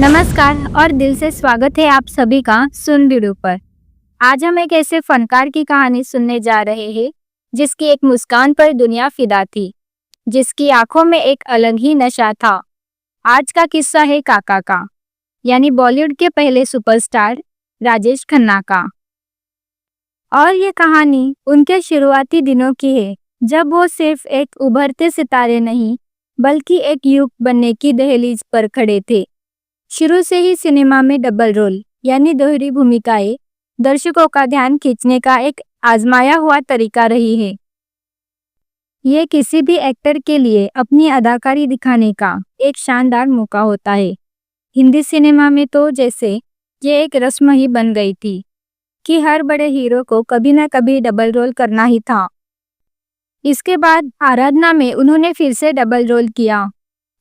नमस्कार और दिल से स्वागत है आप सभी का सुन वीडियो पर। आज हम एक ऐसे फनकार की कहानी सुनने जा रहे हैं जिसकी एक मुस्कान पर दुनिया फिदा थी, जिसकी आंखों में एक अलग ही नशा था। आज का किस्सा है काका का, यानी बॉलीवुड के पहले सुपरस्टार राजेश खन्ना का। और ये कहानी उनके शुरुआती दिनों की है, जब वो सिर्फ एक उभरते सितारे नहीं बल्कि एक युग बनने की दहलीज पर खड़े थे। शुरू से ही सिनेमा में डबल रोल यानी दोहरी भूमिकाएं दर्शकों का ध्यान खींचने का एक आजमाया हुआ तरीका रही है। ये किसी भी एक्टर के लिए अपनी अदाकारी दिखाने का एक शानदार मौका होता है। हिंदी सिनेमा में तो जैसे ये एक रस्म ही बन गई थी कि हर बड़े हीरो को कभी ना कभी डबल रोल करना ही था। इसके बाद आराधना में उन्होंने फिर से डबल रोल किया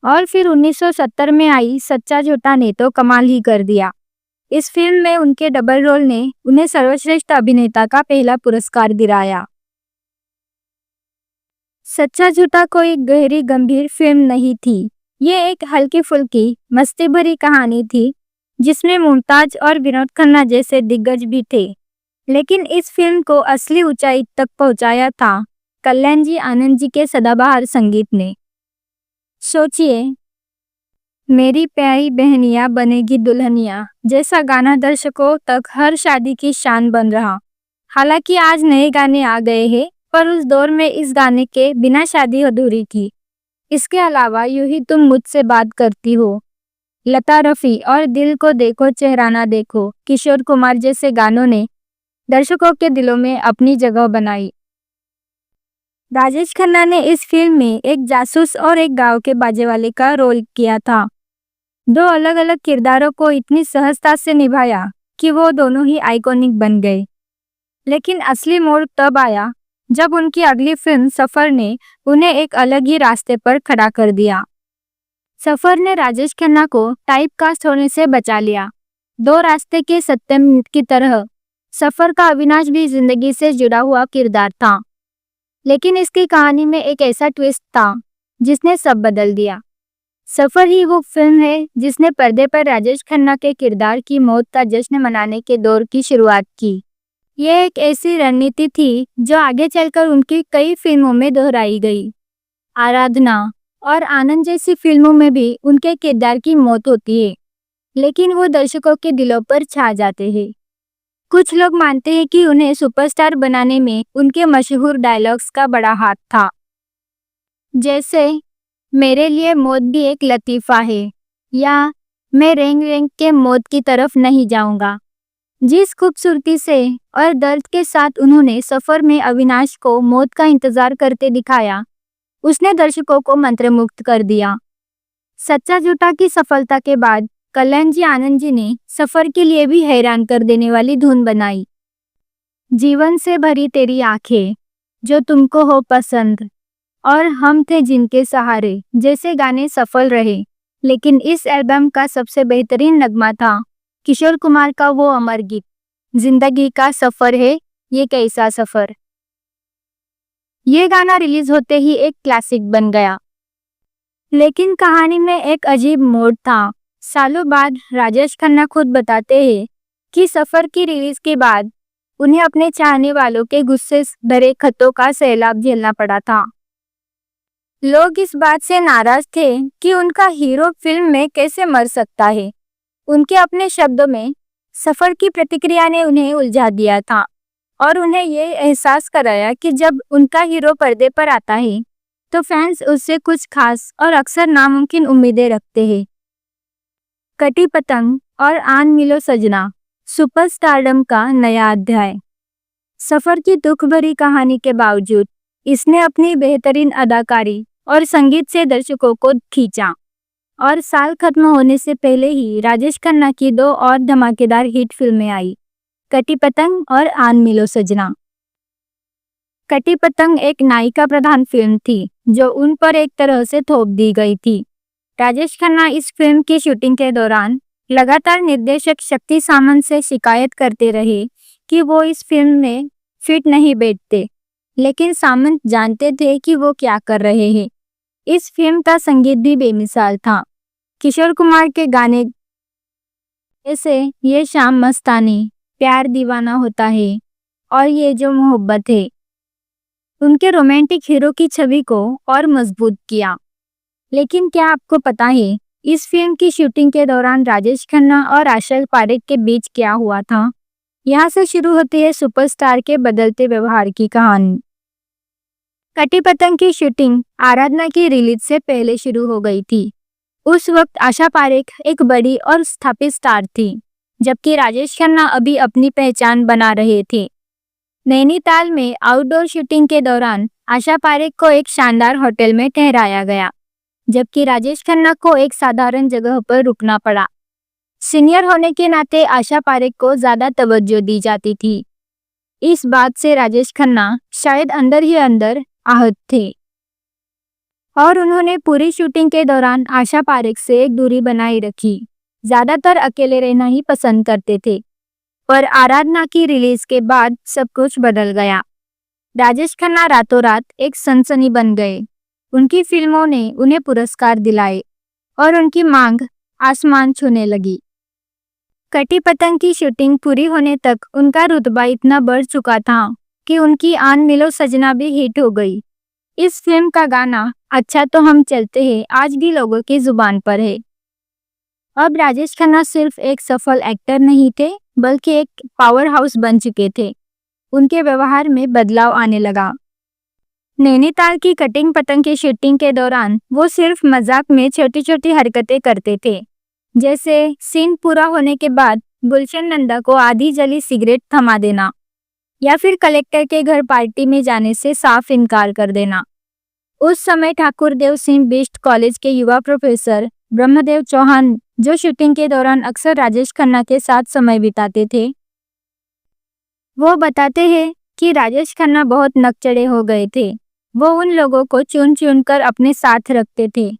और फिर 1970 में आई सच्चा झूठा ने तो कमाल ही कर दिया। इस फिल्म में उनके डबल रोल ने उन्हें सर्वश्रेष्ठ अभिनेता का पहला पुरस्कार दिलाया। सच्चा झूठा कोई गहरी गंभीर फिल्म नहीं थी, ये एक हल्की फुल्की मस्ती भरी कहानी थी जिसमें मुमताज और विनोद खन्ना जैसे दिग्गज भी थे। लेकिन इस फिल्म को असली ऊंचाई तक पहुंचाया था कल्याण जी आनंद जी के सदाबहार संगीत ने। सोचिए, मेरी प्यारी बहनिया बनेगी दुल्हनिया जैसा गाना दर्शकों तक हर शादी की शान बन रहा। हालांकि आज नए गाने आ गए हैं, पर उस दौर में इस गाने के बिना शादी अधूरी थी। इसके अलावा यूं ही तुम मुझसे बात करती हो, लता रफी और दिल को देखो चेहरा ना देखो, किशोर कुमार जैसे गानों ने दर्शकों के दिलों में अपनी जगह बनाई। राजेश खन्ना ने इस फिल्म में एक जासूस और एक गांव के बाजे वाले का रोल किया था। दो अलग अलग किरदारों को इतनी सहजता से निभाया कि वो दोनों ही आइकॉनिक बन गए। लेकिन असली मोड़ तब आया जब उनकी अगली फिल्म सफर ने उन्हें एक अलग ही रास्ते पर खड़ा कर दिया। सफर ने राजेश खन्ना को टाइपकास्ट होने से बचा लिया। दो रास्ते के सत्यम की तरह सफर का अविनाश भी जिंदगी से जुड़ा हुआ किरदार था, लेकिन इसकी कहानी में एक ऐसा ट्विस्ट था जिसने सब बदल दिया। सफर ही वो फिल्म है जिसने पर्दे पर राजेश खन्ना के किरदार की मौत का जश्न मनाने के दौर की शुरुआत की। यह एक ऐसी रणनीति थी जो आगे चलकर उनकी कई फिल्मों में दोहराई गई। आराधना और आनंद जैसी फिल्मों में भी उनके किरदार की मौत होती है, लेकिन वो दर्शकों के दिलों पर छा जाते हैं। कुछ लोग मानते हैं कि उन्हें सुपरस्टार बनाने में उनके मशहूर डायलॉग्स का बड़ा हाथ था, जैसे मेरे लिए मौत भी एक लतीफ़ा है या मैं रेंग रेंग के मौत की तरफ नहीं जाऊंगा। जिस खूबसूरती से और दर्द के साथ उन्होंने सफर में अविनाश को मौत का इंतजार करते दिखाया, उसने दर्शकों को मंत्रमुग्ध कर दिया। सच्चा झूठा की सफलता के बाद कल्याण जी आनंद जी ने सफर के लिए भी हैरान कर देने वाली धुन बनाई। जीवन से भरी तेरी आंखें, जो तुमको हो पसंद और हम थे जिनके सहारे जैसे गाने सफल रहे। लेकिन इस एल्बम का सबसे बेहतरीन नगमा था किशोर कुमार का वो अमर गीत, जिंदगी का सफर है ये कैसा सफर। ये गाना रिलीज होते ही एक क्लासिक बन गया, लेकिन कहानी में एक अजीब मोड़ था। सालों बाद राजेश खन्ना खुद बताते हैं कि सफर की रिलीज के बाद उन्हें अपने चाहने वालों के गुस्से भरे खतों का सैलाब झेलना पड़ा था। लोग इस बात से नाराज थे कि उनका हीरो फिल्म में कैसे मर सकता है। उनके अपने शब्दों में, सफर की प्रतिक्रिया ने उन्हें उलझा दिया था और उन्हें ये एहसास कराया कि जब उनका हीरो पर्दे पर आता है तो फैंस उससे कुछ खास और अक्सर नामुमकिन उम्मीदें रखते हैं। कटी पतंग और आन मिलो सजना, सुपरस्टारडम का नया अध्याय। सफर की दुख भरी कहानी के बावजूद इसने अपनी बेहतरीन अदाकारी और संगीत से दर्शकों को खींचा और साल खत्म होने से पहले ही राजेश खन्ना की दो और धमाकेदार हिट फिल्में आई, कटी पतंग और आन मिलो सजना। कटी पतंग एक नायिका प्रधान फिल्म थी जो उन पर एक तरह से थोप दी गई थी। राजेश खन्ना इस फिल्म की शूटिंग के दौरान लगातार निर्देशक शक्ति सामंत से शिकायत करते रहे कि वो इस फिल्म में फिट नहीं बैठते, लेकिन सामंत जानते थे कि वो क्या कर रहे हैं। इस फिल्म का संगीत भी बेमिसाल था। किशोर कुमार के गाने जैसे ये शाम मस्तानी, प्यार दीवाना होता है और ये जो मोहब्बत है, उनके रोमांटिक हीरो की छवि को और मजबूत किया। लेकिन क्या आपको पता है इस फिल्म की शूटिंग के दौरान राजेश खन्ना और आशा पारेख के बीच क्या हुआ था? यहाँ से शुरू होती है सुपरस्टार के बदलते व्यवहार की कहानी। कटी पतंग की शूटिंग आराधना की रिलीज से पहले शुरू हो गई थी। उस वक्त आशा पारेख एक बड़ी और स्थापित स्टार थी, जबकि राजेश खन्ना अभी अपनी पहचान बना रहे थे। नैनीताल में आउटडोर शूटिंग के दौरान आशा पारेख को एक शानदार होटल में ठहराया गया, जबकि राजेश खन्ना को एक साधारण जगह पर रुकना पड़ा। सीनियर होने के नाते आशा पारेख को ज्यादा तवज्जो दी जाती थी। इस बात से राजेश खन्ना शायद अंदर ही अंदर आहत थे और उन्होंने पूरी शूटिंग के दौरान आशा पारेख से एक दूरी बनाए रखी। ज्यादातर अकेले रहना ही पसंद करते थे। पर आराधना की रिलीज के बाद सब कुछ बदल गया। राजेश खन्ना रातों रात एक सनसनी बन गए। उनकी फिल्मों ने उन्हें पुरस्कार दिलाए और उनकी मांग आसमान छूने लगी। कटी पतंग की शूटिंग पूरी होने तक उनका रुतबा इतना बढ़ चुका था कि उनकी आन मिलो सजना भी हिट हो गई। इस फिल्म का गाना अच्छा तो हम चलते हैं आज भी लोगों की जुबान पर है। अब राजेश खन्ना सिर्फ एक सफल एक्टर नहीं थे, बल्कि एक पावर हाउस बन चुके थे। उनके व्यवहार में बदलाव आने लगा। नैनीताल की कटिंग पतंग की शूटिंग के दौरान वो सिर्फ मजाक में छोटी छोटी हरकतें करते थे, जैसे सीन पूरा होने के बाद गुलशन नंदा को आधी जली सिगरेट थमा देना या फिर कलेक्टर के घर पार्टी में जाने से साफ इनकार कर देना। उस समय ठाकुर देव सिंह बिष्ट कॉलेज के युवा प्रोफेसर ब्रह्मदेव चौहान, जो शूटिंग के दौरान अक्सर राजेश खन्ना के साथ समय बिताते थे, वो बताते हैं कि राजेश खन्ना बहुत नकचढ़े हो गए थे। वो उन लोगों को चुन चुन कर अपने साथ रखते थे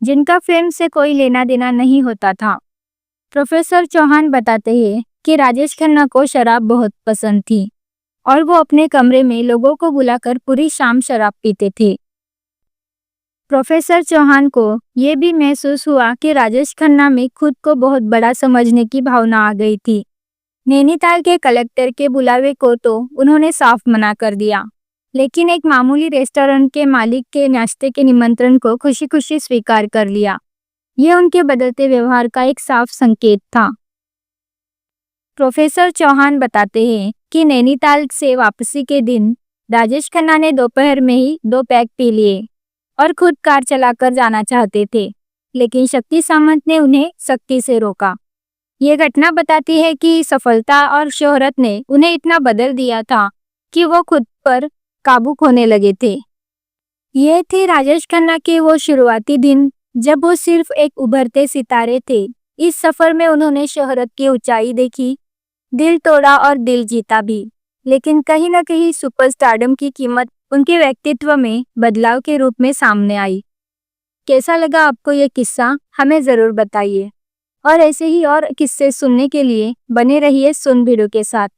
जिनका फिल्म से कोई लेना देना नहीं होता था। प्रोफेसर चौहान बताते हैं कि राजेश खन्ना को शराब बहुत पसंद थी और वो अपने कमरे में लोगों को बुलाकर पूरी शाम शराब पीते थे। प्रोफेसर चौहान को ये भी महसूस हुआ कि राजेश खन्ना में खुद को बहुत बड़ा समझने की भावना आ गई थी। नैनीताल के कलेक्टर के बुलावे को तो उन्होंने साफ मना कर दिया, लेकिन एक मामूली रेस्टोरेंट के मालिक के नाश्ते के निमंत्रण को खुशी खुशी स्वीकार कर लिया। ये उनके बदलते व्यवहार का एक साफ संकेत था। प्रोफेसर चौहान बताते हैं कि नैनीताल से वापसी के दिन राजेश खन्ना ने दोपहर में ही 2 पैक पी लिए और खुद कार चलाकर जाना चाहते थे, लेकिन शक्ति सामंत ने उन्हें सख्ती से रोका। ये घटना बताती है कि सफलता और शोहरत ने उन्हें इतना बदल दिया था कि वो खुद पर काबू खोने लगे थे। ये थे राजेश खन्ना के वो शुरुआती दिन जब वो सिर्फ एक उभरते सितारे थे। इस सफर में उन्होंने शोहरत की ऊंचाई देखी, दिल तोड़ा और दिल जीता भी, लेकिन कहीं न कहीं सुपरस्टारडम की कीमत उनके व्यक्तित्व में बदलाव के रूप में सामने आई। कैसा लगा आपको ये किस्सा? हमें ज़रूर बताइए और ऐसे ही और किस्से सुनने के लिए बने रहिए सुन भिड़ों के साथ।